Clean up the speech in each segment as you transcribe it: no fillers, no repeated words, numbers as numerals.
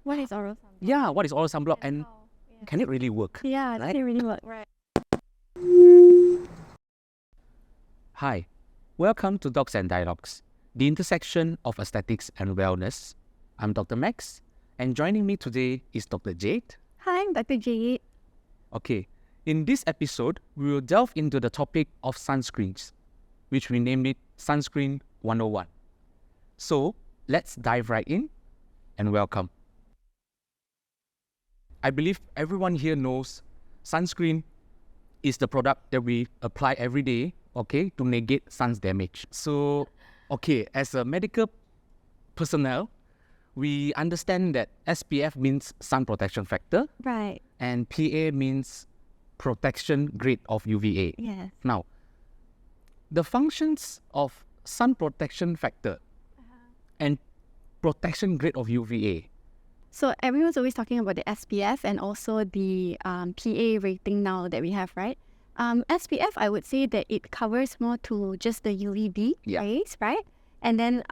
What is oral sunblock? Yeah, what is oral sunblock and how? Yeah. can it really work? Yeah, Right? does it really work? Right. Hi, welcome to Docs and Dialogues, the intersection of aesthetics and wellness. I'm Dr. Max, and joining me today is Dr. Jade. Hi, I'm Dr. Jade. Okay, in this episode, we will delve into the topic of sunscreens, which we named it Sunscreen 101. So, let's dive right in and welcome. I believe everyone here knows sunscreen is the product that we apply every day, okay, to negate sun's damage. So, okay, as a medical personnel, we understand that SPF means sun protection factor Right. and PA means protection grade of UVA. Yes. Now, the functions of sun protection factor and protection grade of UVA. So everyone's always talking about the SPF and also the PA rating now that we have, right? SPF, I would say that it covers more to just the UVB rays, right? And then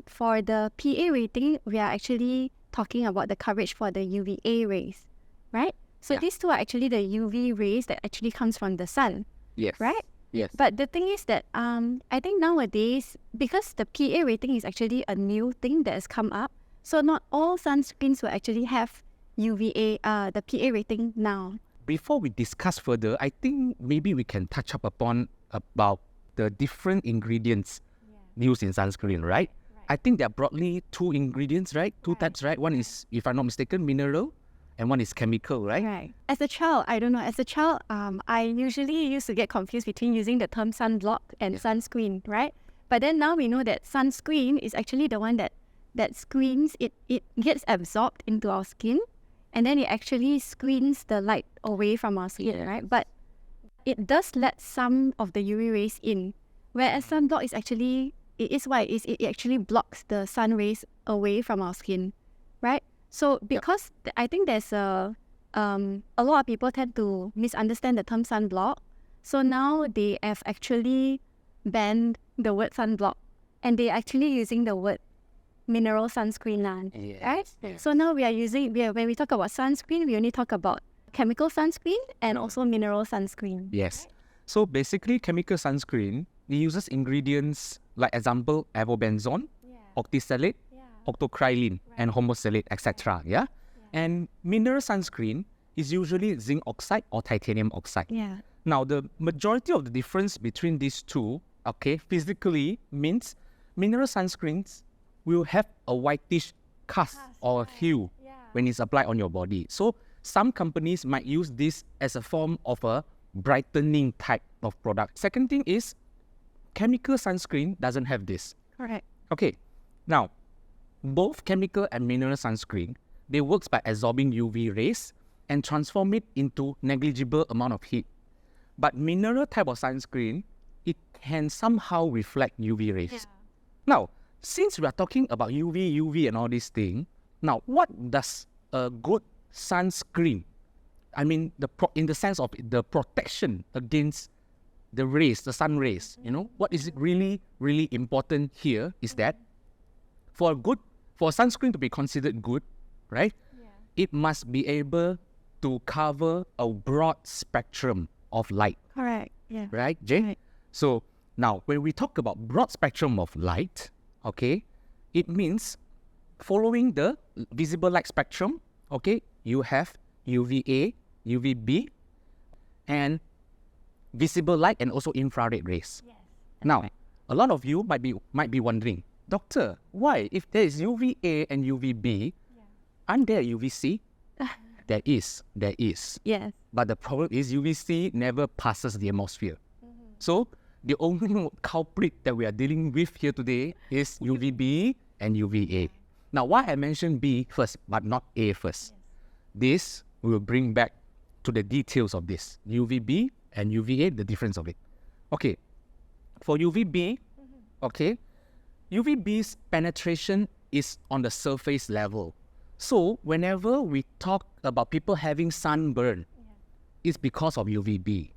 for the PA rating, we are actually talking about the coverage for the UVA rays, right? So these two are actually the UV rays that actually comes from the sun, Yes. right? Yes. But the thing is that I think nowadays, because the PA rating is actually a new thing that has come up, so not all sunscreens will actually have UVA, the PA rating now. Before we discuss further, I think maybe we can touch up upon about the different ingredients used in sunscreen, right? I think there are broadly two ingredients, right? Two types, right? One is, if I'm not mistaken, mineral, and one is chemical, right? Right. As a child, I don't know. As a child, I usually used to get confused between using the term sunblock and sunscreen, right? But then now we know that sunscreen is actually the one that screens, it gets absorbed into our skin, and then it actually screens the light away from our skin, right? But it does let some of the UV rays in, whereas sunblock is actually, it is why it actually blocks the sun rays away from our skin, right? So because I think there's a lot of people tend to misunderstand the term sunblock, so now they have actually banned the word sunblock, and they're actually using the word mineral sunscreen now, right? Yes. So now we are using, when we talk about sunscreen, we only talk about chemical sunscreen and also mineral sunscreen. Yes. So basically, chemical sunscreen, it uses ingredients like example, avobenzone, octisalate, octocrylene, and homosalate, etc. Yeah? And mineral sunscreen is usually zinc oxide or titanium oxide. Yeah. Now, the majority of the difference between these two, okay, physically means mineral sunscreens will have a whitish cast or hue when it's applied on your body. So some companies might use this as a form of a brightening type of product. Second thing is chemical sunscreen doesn't have this. Correct. Okay, now both chemical and mineral sunscreen, they works by absorbing UV rays and transform it into negligible amount of heat. But mineral type of sunscreen, it can somehow reflect UV rays. Now, since we are talking about UV and all these things, now what does a good sunscreen, I mean, in the sense of the protection against the rays, the sun rays, what is really, really important here is that for sunscreen to be considered good, right? It must be able to cover a broad spectrum of light. Correct. Yeah. Right, Jay? Right. So now, when we talk about broad spectrum of light, okay, it means following the visible light spectrum, okay, you have UVA, UVB, and visible light and also infrared rays. Yes. Now, a lot of you might be wondering, doctor, why? If there is UVA and UVB, aren't there UVC? There is. Yes. But the problem is UVC never passes the atmosphere. So the only culprit that we are dealing with here today is UVB and UVA. Now, why I mentioned B first, but not A first? This we will bring back to the details of this. UVB and UVA, the difference of it. Okay, for UVB, okay, UVB's penetration is on the surface level. So whenever we talk about people having sunburn, it's because of UVB.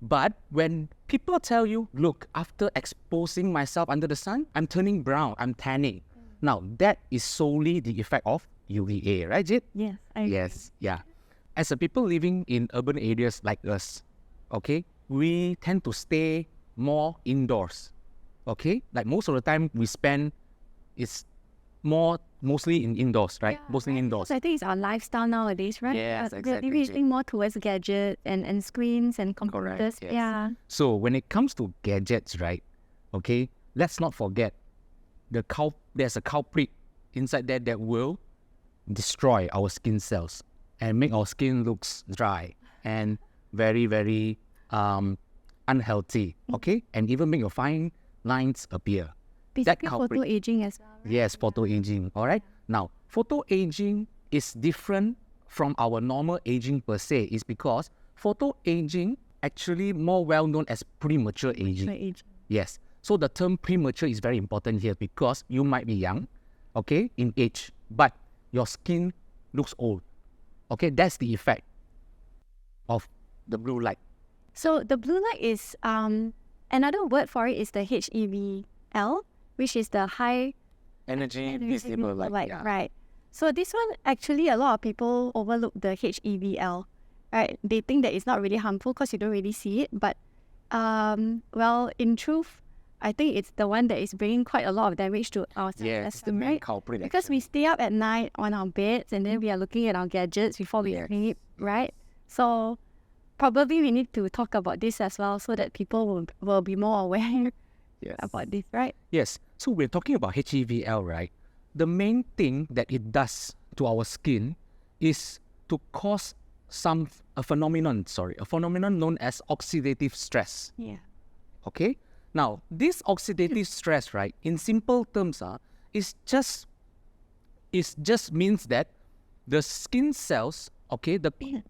But when people tell you, look, after exposing myself under the sun, I'm turning brown, I'm tanning. Now, that is solely the effect of UVA, right, Jade? Yes, I agree. Yes, yeah. As a people living in urban areas like us, okay, we tend to stay more indoors, okay? Like most of the time we spend is mostly in indoors, right? Mostly indoors. So I think it's our lifestyle nowadays, right? Yes, We're exactly, reaching more towards gadgets and screens and computers. yes. Yeah. So when it comes to gadgets, right, okay, let's not forget there's a culprit inside there that will destroy our skin cells and make our skin looks dry and very, very unhealthy, okay? And even make your fine lines appear. Basically, culprit- photo aging as well. Right? Yes, photo aging, all right? Now, photo aging is different from our normal aging per se, is because photo aging actually more well known as premature aging. Yes. So the term premature is very important here because you might be young, okay, in age, but your skin looks old. Okay, that's the effect of the blue light. So the blue light is another word for it is the HEVL, which is the high Energy visible light. Right. So this one actually a lot of people overlook the HEVL, right? They think that it's not really harmful because you don't really see it, but well, in truth, I think it's the one that is bringing quite a lot of damage to our system, right? Culprit. Because we stay up at night on our beds and then we are looking at our gadgets before we sleep, right? So probably we need to talk about this as well so that people will be more aware about this, right? Yes. So we're talking about HEVL, right? The main thing that it does to our skin is to cause a phenomenon known as oxidative stress. Yeah. Okay? Now, this oxidative stress, right, in simple terms, it just means that the skin cells, okay,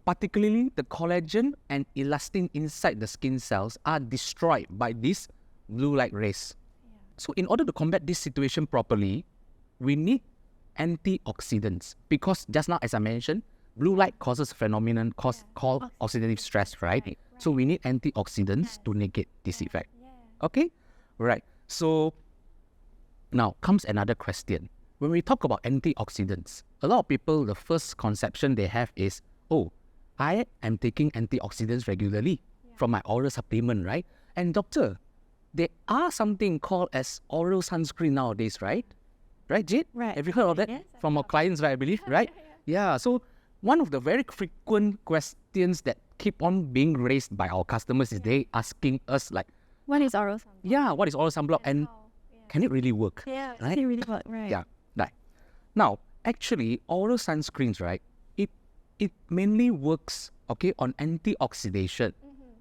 particularly the collagen and elastin inside the skin cells are destroyed by these blue light rays. So in order to combat this situation properly, we need antioxidants because just now, as I mentioned, blue light causes a phenomenon called oxidative stress, right? So we need antioxidants to negate this effect. Okay? Right. So now comes another question. When we talk about antioxidants, a lot of people, the first conception they have is, oh, I am taking antioxidants regularly from my oral supplement, right? And doctor, there are something called as oral sunscreen nowadays, right? Right, Jade? Right. Have you heard of that? Yes, From our clients, right, I believe, right? Yeah. So one of the very frequent questions that keep on being raised by our customers is they asking us like, what is oral sunblock? yeah, what is oral sunblock and can it really work? Yeah, right? Can it really work? Right. Yeah, right. Now, actually, oral sunscreens, right, it mainly works, okay, on antioxidation,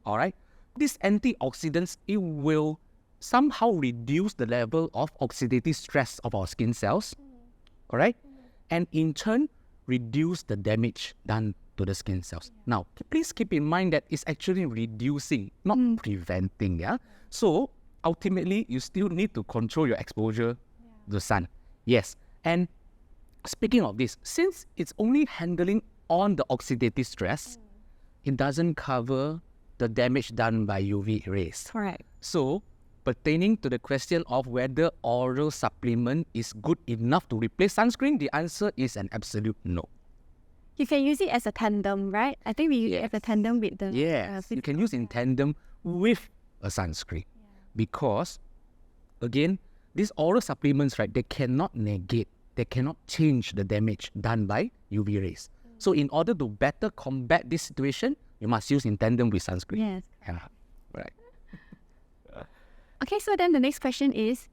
all right? These antioxidants, it will somehow reduce the level of oxidative stress of our skin cells, all right? And in turn, reduce the damage done to the skin cells. Now, please keep in mind that it's actually reducing, not preventing, yeah? So, ultimately, you still need to control your exposure to the sun. Yes. And speaking of this, since it's only handling on the oxidative stress, it doesn't cover the damage done by UV rays. Correct. So, pertaining to the question of whether oral supplement is good enough to replace sunscreen, the answer is an absolute no. You can use it as a tandem, right? I think we use it as a tandem with the... Yes, you can use in tandem with a sunscreen. Because, again, these oral supplements, right, they cannot negate, they cannot change the damage done by UV rays. So in order to better combat this situation, you must use in tandem with sunscreen. Yes. Yeah, right. Okay, so then the next question is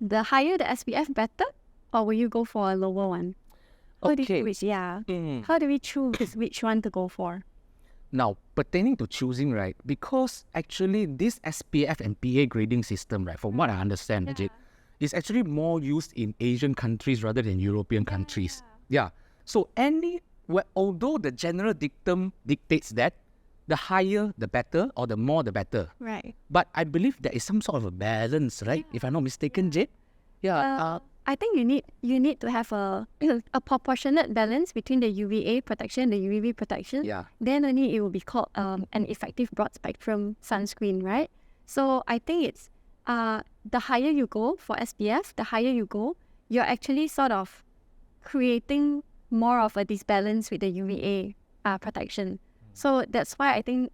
the higher the SPF better, or will you go for a lower one? How do we choose which one to go for? Now, pertaining to choosing, right, because actually this SPF and PA grading system, right, from what I understand, Jade, is actually more used in Asian countries rather than European countries. Yeah. So although the general dictum dictates that the higher the better or the more the better. Right. But I believe there is some sort of a balance, right? If I'm not mistaken, Jade. Yeah. I think you need to have a proportionate balance between the UVA protection and the UVB protection. Yeah. Then only it will be called an effective broad spectrum sunscreen, right? So I think it's the higher you go for SPF, the higher you go, you're actually sort of creating more of a disbalance with the UVA protection. So that's why I think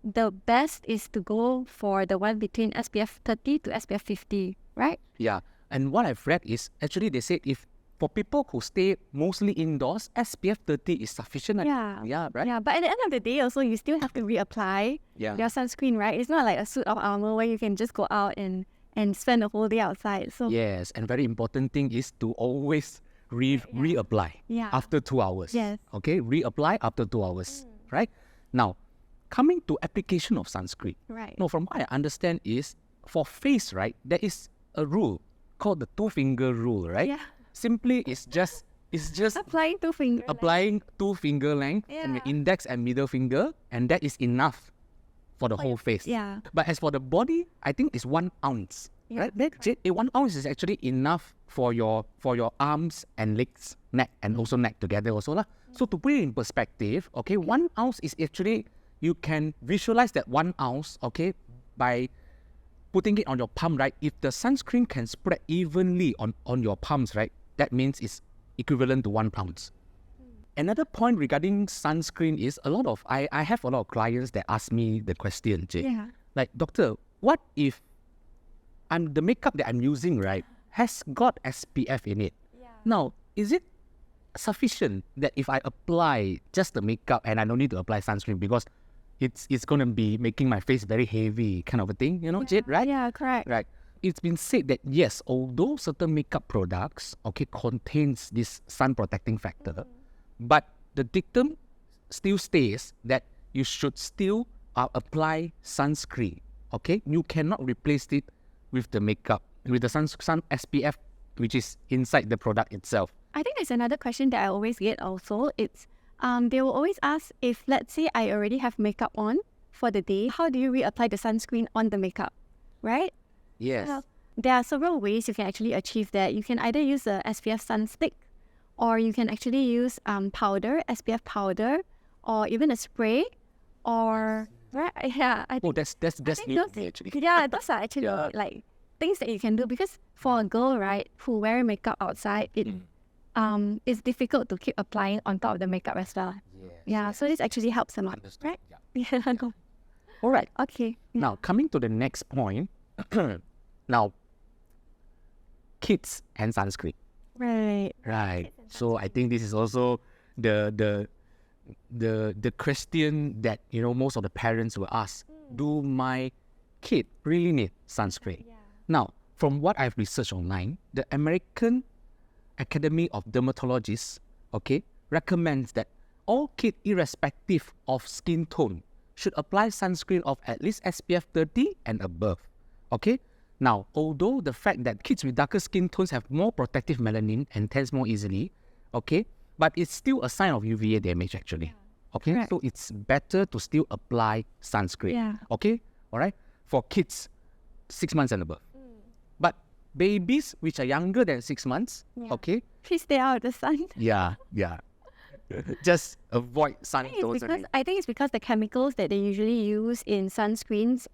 the best is to go for the one between SPF 30 to SPF 50, right? Yeah. And what I've read is actually they said if for people who stay mostly indoors, SPF 30 is sufficient. Yeah, right? Yeah, but at the end of the day also, you still have to reapply your sunscreen, right? It's not like a suit of armor where you can just go out and spend the whole day outside. So Yes, and very important thing is to always reapply after 2 hours. Yes. Okay, reapply after 2 hours, right? Now, coming to application of sunscreen. Right. No, from what I understand is for face, right, there is a rule called the 2-finger rule, right? Yeah. Simply it's just Applying 2 fingers. applying 2-finger length and the index and middle finger, and that is enough for the whole face. Yeah. But as for the body, I think it's 1 ounce. Right? That 1 ounce is actually enough for your arms and legs, neck, and also neck together also lah. So to put it in perspective, okay, 1 ounce is actually, you can visualize that 1 ounce, okay, by putting it on your palm, right? If the sunscreen can spread evenly on your palms, right, that means it's equivalent to 1 pound. Another point regarding sunscreen is I have a lot of clients that ask me the question, Jade. Yeah. Like, doctor, what if the makeup that I'm using, right, has got SPF in it? Yeah. Now, is it sufficient that if I apply just the makeup and I don't need to apply sunscreen because it's going to be making my face very heavy kind of a thing, Jade, right? Yeah, correct. Right. It's been said that yes, although certain makeup products, okay, contains this sun protecting factor, but the dictum still stays that you should still apply sunscreen, okay? You cannot replace it with the makeup, with the sun SPF, which is inside the product itself. I think there's another question that I always get also. It's they will always ask, if let's say I already have makeup on for the day, how do you reapply the sunscreen on the makeup, right? Yes. Well, there are several ways you can actually achieve that. You can either use a SPF sun stick, or you can actually use powder, SPF powder, or even a spray, or right? Yeah. That's new to me actually. Yeah, those are actually like things that you can do, because for a girl, right, who wear makeup outside, it's difficult to keep applying on top of the makeup as well. Yes. So this actually helps a lot, Understood. right? Yeah. Yeah. All right. Okay. Yeah. Now, coming to the next point. Now, kids and sunscreen. Right. Right. So I think this is also the question that most of the parents will ask: do my kid really need sunscreen? Yeah. Now, from what I've researched online, the American Academy of Dermatologists, okay, recommends that all kids, irrespective of skin tone, should apply sunscreen of at least SPF 30 and above. Okay. Now, although the fact that kids with darker skin tones have more protective melanin and tans more easily, okay, but it's still a sign of UVA damage actually. Okay, Correct. so it's better to still apply sunscreen. Yeah. Okay, all right, for kids 6 months and above. But babies which are younger than 6 months, okay, Please stay out of the sun. yeah, just avoid sun tones. I think it's because the chemicals that they usually use in sunscreens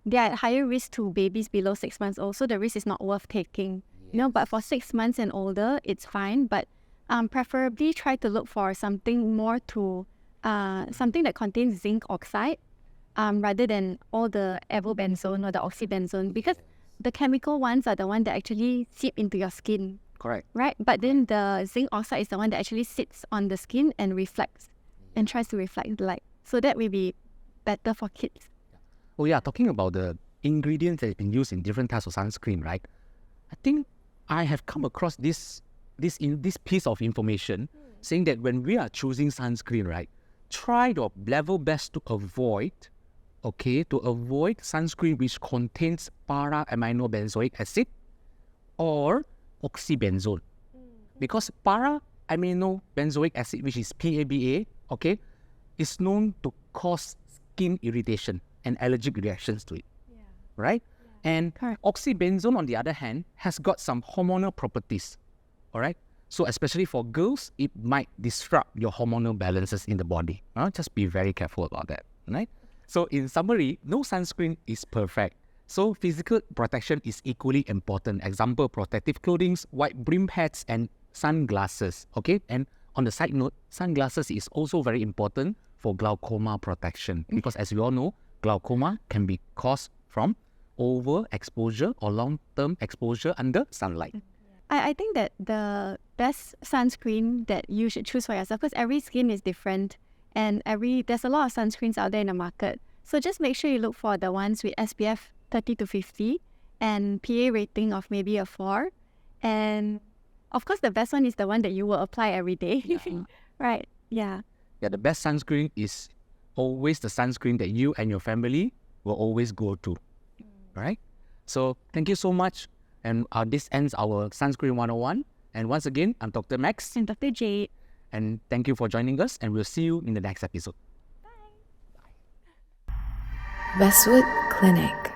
they are at higher risk to babies below 6 months old, so the risk is not worth taking. But for 6 months and older, it's fine. But preferably try to look for something more to something that contains zinc oxide rather than all the avobenzone or the oxybenzone, because the chemical ones are the one that actually seep into your skin. Correct. Right? But then the zinc oxide is the one that actually sits on the skin and reflects and tries to reflect the light. So that will be better for kids. Oh yeah, talking about the ingredients that have been used in different types of sunscreen, right? I think I have come across this piece of information saying that when we are choosing sunscreen, right, try your level best to avoid sunscreen which contains para-aminobenzoic acid or oxybenzone. Because para-aminobenzoic acid, which is PABA, okay, is known to cause skin irritation and allergic reactions to it, right? And Correct. oxybenzone, on the other hand, has got some hormonal properties, all right? So especially for girls, it might disrupt your hormonal balances in the body. Just be very careful about that, right? So in summary, no sunscreen is perfect. So physical protection is equally important. Example, protective clothing, white brim hats, and sunglasses. Okay, and on the side note, sunglasses is also very important for glaucoma protection because, as we all know, glaucoma can be caused from overexposure or long-term exposure under sunlight. I think that the best sunscreen that you should choose for yourself, because every skin is different and there's a lot of sunscreens out there in the market. So just make sure you look for the ones with SPF 30 to 50 and PA rating of maybe a 4. And of course, the best one is the one that you will apply every day. Right? Yeah. Yeah, the best sunscreen is always the sunscreen that you and your family will always go to. Right? So thank you so much. And this ends our Sunscreen 101. And once again, I'm Dr. Max. And Dr. Jade. And thank you for joining us. And we'll see you in the next episode. Bye. Westwood Clinic.